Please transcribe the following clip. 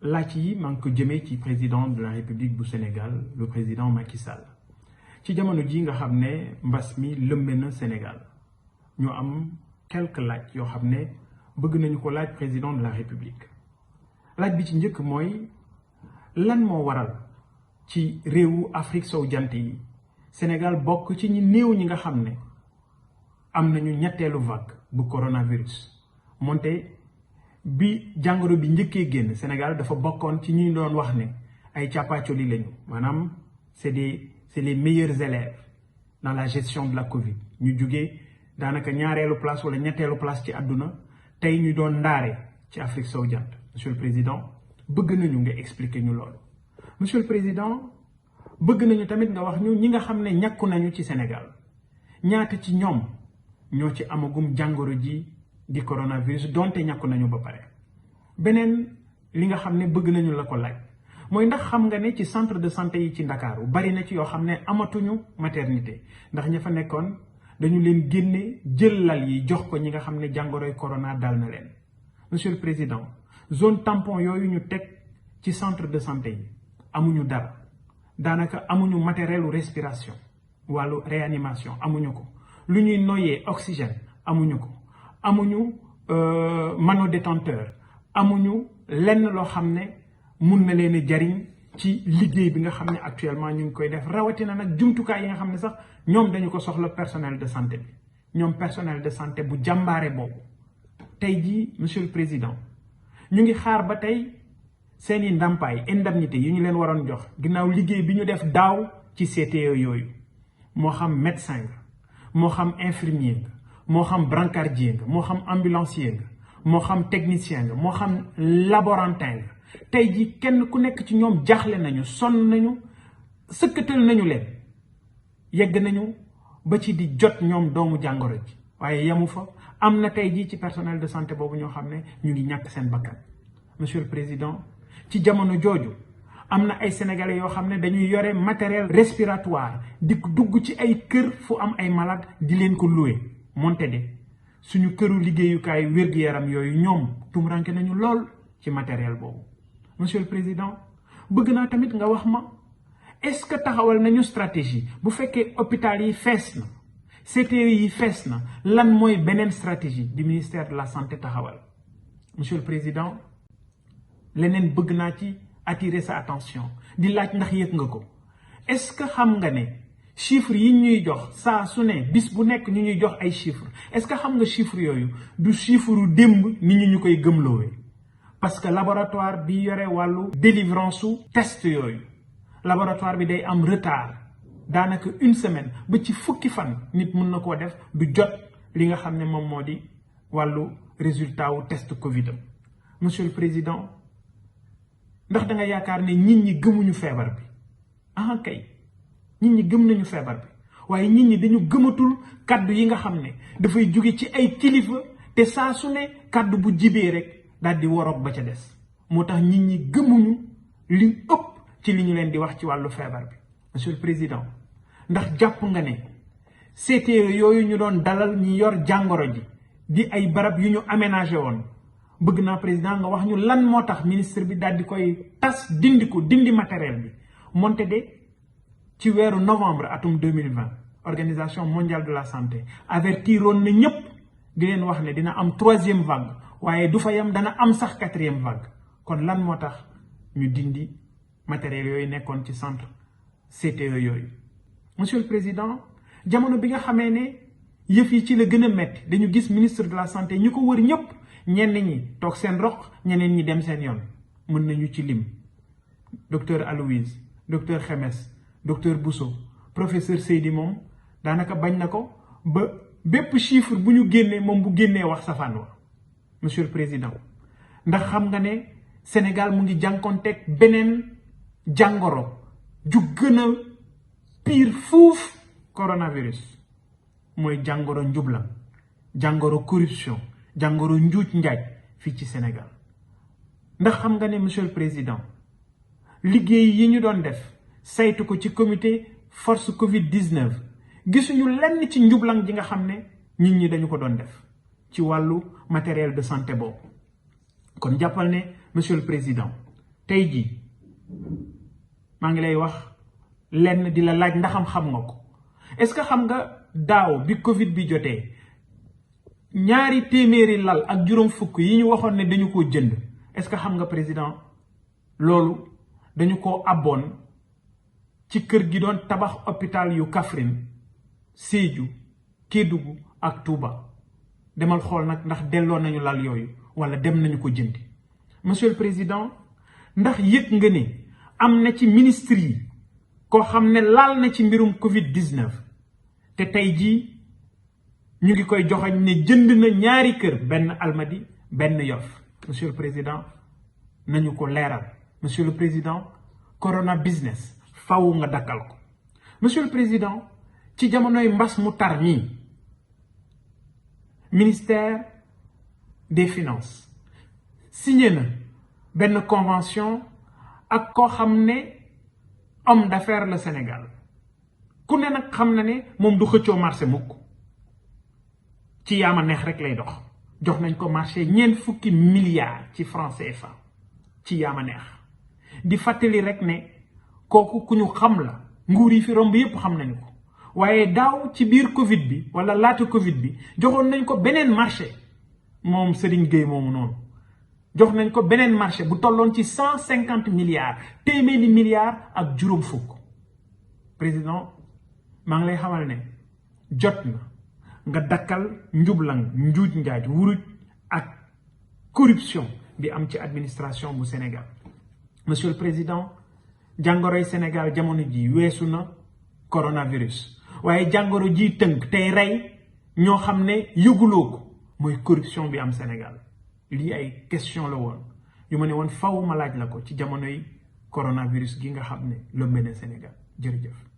laaj yi maa ngi ko jëmee ci président de la République du Sénégal le président Macky Sall ci jamono ji nga xam ne mbas mi lëmbe na Sénégal ñu am quelques laaj yoo xam ne bëgg nañu ko laaj président de la République. laaj bi ci njëkk mooy lan moo waral ci réewu Afrique sowu jant yi Sénégal bokk ci ñi néew ñi nga xam ne am nañu ñetteelu vague bu coronavirus moonte bi jàngoro bi njëkkee génn Sénégal dafa bokkoon ci ñi doon wax ne ay càppaacoli lañu maanaam c'est les meilleurs élèves dans la gestion de la Covid ñu jugee daanaka ñaareelu place wala ñetteelu place ci àdduna tey ñu doon ndaare ci Afrique sowu jant. Monsieur le Président bëgg nañu nga expliquer ñu loolu. Monsieur le Président bëgg nañu tamit nga wax ñu ñi nga xam ne ñàkku nañu ci Sénégal ñaata ci ñoom ñoo ci amagum jàngoro ji di coronavirus donte ñàkku nañu ba pare. beneen li nga xam ne bëgg nañu la ko laaj mooy ndax xam nga ne ci centre de santé yi ci Ndakaaru bari na ci yoo xam ne amatuñu maternité ndax ña fa nekkoon dañu leen génne jël lal yi jox ko ñi nga xam ne jàngoroy corona dal na leen. Monsieur le Président zone tampon yooyu ñu teg ci centre de santé yi amuñu dara daanaka amuñu matériel respiration wàllu réanimation amuñu ko lu ñuy noyyee oxygène amuñu ko amuñu manodétenteur amuñu lenn loo xam ne mun na leen a jariñ ci liggéey bi nga xam ne actuellement ñu ngi koy def rawatina nag jumtukaay yi nga xam ne sax ñoom dañu ko soxla personnel de santé bi ñoom personnel de santé bu jàmbaare boobu tey jii Monsieur le Président ñu ngi xaar ba tey seeni ndàmpaay indemnité yi ñu leen waroon jox ginnaaw liggéey bi ñu def daaw ci CTE yooyu moo xam médecin nga moo xam infirmier nga moo xam brancardier nga moo xam ambulancier nga moo xam technicien nga moo xam laborantin nga tey ji kenn ku nekk ci ñoom jaaxle nañu sonn nañu sëkkatal nañu leen yegg nañu ba ci di jot ñoom doomu jàngoro ji waaye yamu fa am na tey jii ci personnel de santé boobu ñoo xam ne ñu ngi ñàkk seen bakkan. Monsieur le Président ci jamono jooju am na ay sénégalais yoo xam ne dañuy yore matériel respiratoire di dugg ci ay kër fu am ay malade di leen ko loué moonte de suñu këru liggéeyukaay wér-gu-yaram yooyu ñoom tumuranke nañu lool ci matériel boobu. Monsieur le Président bëgg naa tamit nga wax ma est-ce que taxawal nañu stratégie bu fekkee hôpital yi fees na CTE yi fees na lan mooy beneen stratégie du ministère de la santé taxawal. Monsieur le Président leneen bëgg naa ci attirer sa attention di laaj ndax yëg nga ko est-ce que xam nga ne chiffres yi ñuy jox saa su ne bis bu nekk ñu ñuy jox ay chiffres est-ce que xam nga chiffres yooyu du chiffre démb nit ñu koy gëmloowee parce que laboratoire bi yore wàllu délivrance su test yooyu laboratoire bi day am retard daanaka une semaine ba ci fukki fan nit mën na koo def du jot li nga xam ne moom moo di wàllu résultat wu test Covid am. Monsieur le Président ndax da nga yaakaar ne nit ñi gëmuñu feebar bi ah kay nit ñi gëm nañu feebar bi waaye nit ñi dañu gëmatul kaddu yi nga xam ne dafay jóge ci ay kilifa te saa su ne kaddu bu jibee rek daal di waroog ba ca des moo tax nit ñi gëmuñu li ëpp ci li ñu leen di wax ci wàllu feebar bi. Monsieur le Président ndax jàpp nga ne CTE yooyu ñu doon dalal ñi yor jàngoro ji di ay barab yu ñu aménagé woon bëgg naa président nga wax ñu lan moo tax ministre bi daal di koy tas dindi matériel bi moonte de ci weeru novembre atum 2020 organisation mondiale de la santé avertiroon na ñëpp di leen wax ne dina am 3e vague waaye du fa yam dana am sax 4e vague kon lan moo tax ñu dindi matériel yooyu nekkoon ci centre CTE yooyu. Monsieur le Président jamono bi nga xamee ne yëf yi ci la gën a metti dañu gis ministre de la santé ñu ko wër ñëpp ñenn ñi toog seen roq ñeneen ñi dem seen yoon mën nañu ci lim docteur Aloyse docteur Xemes docteur Bousso professeur Seydi moom daanaka bañ na ko ba bépp chiffre bu ñu génnee moom bu génnee wax safaan wa. Monsieur le Président ndax xam nga ne Sénégal mu ngi jànkoonteeg beneen jàngoro ju gën a pire fuuf coronavirus mooy jàngoro njublam jàngoro corruption jàngoro njuuj njaaj fii ci Sénégal ndax xam nga ne Monsieur le Président liggéey yi ñu doon def saytu ko ci comité force Covid-19 gisuñu lenn ci njublang ji nga xam ne nit ñi dañu ko doon def ci wàllu matériel de santé boobu kon jàppal ne Monsieur le Président tey jii maa ngi lay wax lenn di la laaj ndaxam xam nga ko est-ce que xam nga daaw bi Covid bi jotee ñaari téeméeri lal ak juróom fukk yi ñu waxoon ne dañu ko jënd est-ce que xam nga président loolu dañu ko abboon ci kër gi doon tabax hôpital yu Kaffrine Sédhiou Kédougou ak Touba demal xool nag ndax delloo nañu lal yooyu wala dem nañu ko jëndi. Monsieur le président ndax yëg nga ne am na ci ministre yi koo xam ne laal na ci mbirum Covid-19 te tey jii ñu ngi koy joxañ ne jënd na ñaari kër benn Almadi benn Yoff. Monsieur le président nañu ko leeral. Monsieur le président corona business faw nga dakkal ko. Monsieur le président ci jamonoy mbas mu tar nii ministère des finances signé na benn convention ak koo xam ne homme d'affaires le Sénégal ku ne nag xam na ne moom du xëccoo marché mukk ci yaama neex rek lay dox. jox nañ ko marché 40 milliards ci francs CFA ci yaama neex di fàttali rek ne kooku ku ñu xam la nguur yi fi romb yépp xam nañu ko waaye daaw ci biir Covid bi wala laata Covid bi joxoon nañ ko beneen marché moom Serigne Gueye moomu noonu jox nañ ko beneen marché bu tolloon ci 150 milliards téeméeri milliards ak juróom fukk. président maa ngi lay xamal ne jot na nga dakkal njublang njuuj njaaj wuruj ak corruption bi am ci administration bu Sénégal. Monsieur le président jàngoroy Sénégal jamono ji weesu na coronavirus waaye jàngoro ji tënk tey rey ñoo xam ne yëguloo ko mooy corruption bi am Sénégal. lii ay question la woon yu ma ne woon faw ma laaj la ko ci jamonoy coronavirus gi nga xam ne lëmbe na Sénégal jërëjëf.